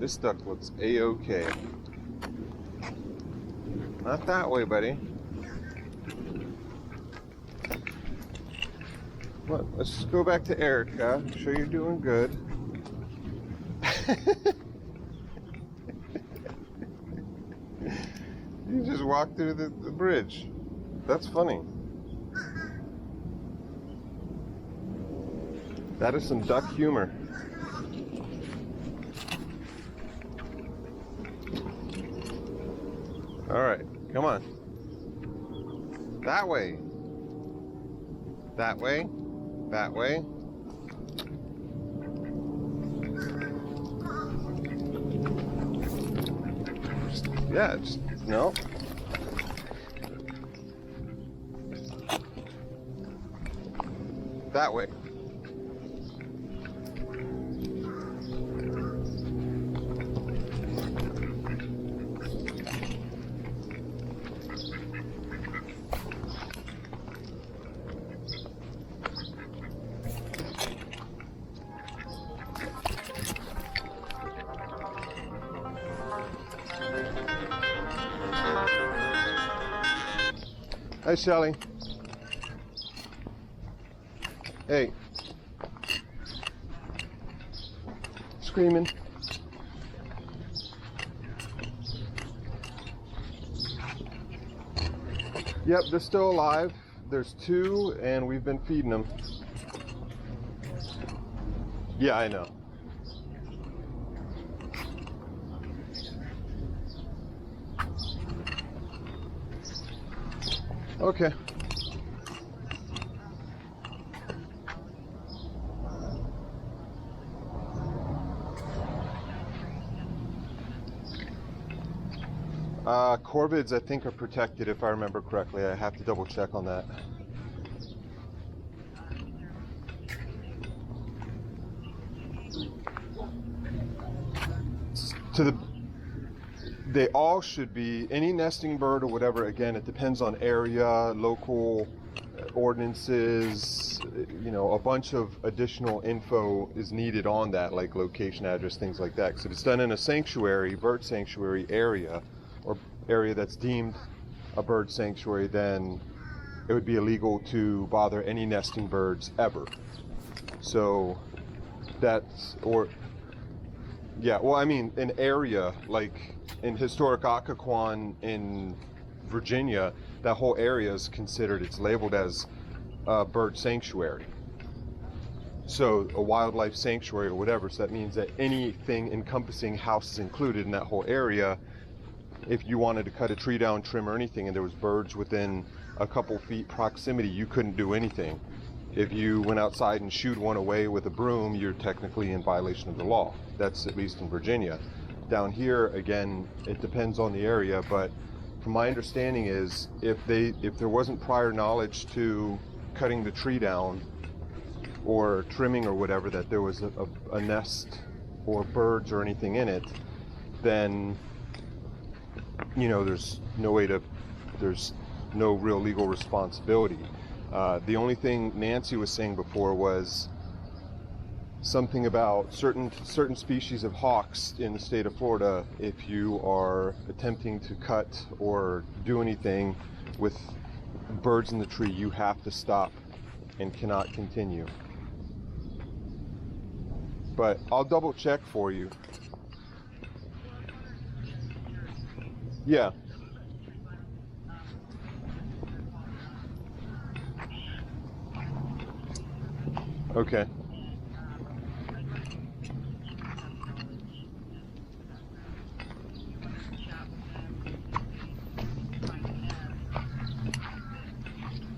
This duck looks a-okay. Not that way, buddy. Well, let's go back to Erica. I'm sure you're doing good. You just walked through the bridge. That's funny. That is some duck humor. All right, come on. That way. That way. That way. Yeah, just, no. That way. Hi, Shelly. Hey. Screaming. Yep, they're still alive. There's 2, and we've been feeding them. Yeah, I know. Okay. Corvids, I think, are protected, if I remember correctly. I have to double check on that. They all should be, any nesting bird or whatever, again, it depends on area, local ordinances, you know, a bunch of additional info is needed on that, like location, address, things like that. Because if it's done in a sanctuary, bird sanctuary area, or area that's deemed a bird sanctuary, then it would be illegal to bother any nesting birds ever. So that's, or, yeah, well, I mean, an area like in historic Occoquan in Virginia, that whole area is considered, it's labeled as a bird sanctuary. So a wildlife sanctuary or whatever, so that means that anything encompassing houses included in that whole area, if you wanted to cut a tree down, trim or anything, and there was birds within a couple feet proximity, you couldn't do anything. If you went outside and shooed one away with a broom, you're technically in violation of the law. That's at least in Virginia. Down here, again, it depends on the area, but from my understanding is if there wasn't prior knowledge to cutting the tree down or trimming or whatever, that there was a nest or birds or anything in it, then, you know, there's no real legal responsibility. The only thing Nancy was saying before was something about certain species of hawks in the state of Florida. If you are attempting to cut or do anything with birds in the tree, you have to stop and cannot continue. But I'll double check for you. Yeah. Okay.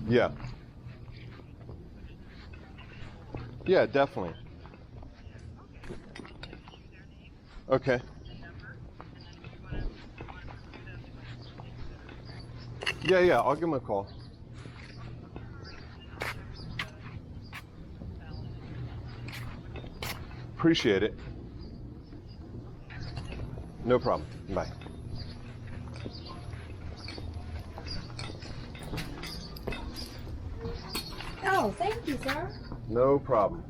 Yeah. Yeah, definitely. Okay. Yeah, I'll give him a call. Appreciate it. No problem. Bye. Oh, thank you, sir. No problem.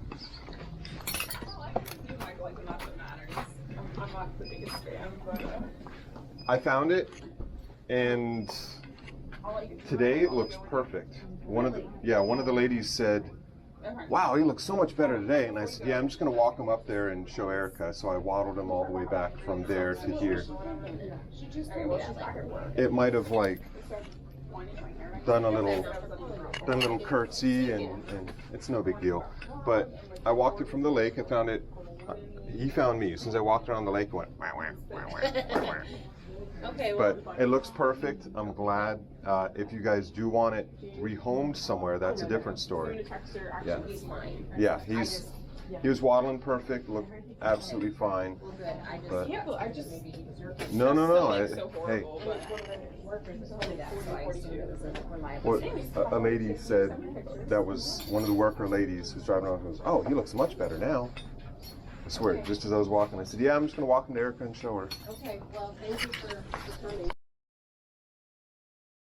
You might like not what matters. I'm not the biggest fan, but I found it, and today it looks perfect. One of the ladies said, "Wow, he looks so much better today." And I said, "Yeah, I'm just gonna walk him up there and show Erica." So I waddled him all the way back from there to here. It might have like done a little curtsy, and it's no big deal. But I walked it from the lake. I found it. He found me. As soon as I walked around the lake, it went wah, wah, wah, wah, wah. okay. But it looks perfect. I'm glad. If you guys do want it rehomed somewhere, that's a different story. Yeah. Yeah, he was waddling perfect, looked absolutely fine. But no. Hey, what a lady said, that was one of the worker ladies who's driving around, goes, "Oh, he looks much better now." I swear, just as I was walking, I said, "Yeah, I'm just gonna walk into Erica and show her." Okay, well, thank you for coming.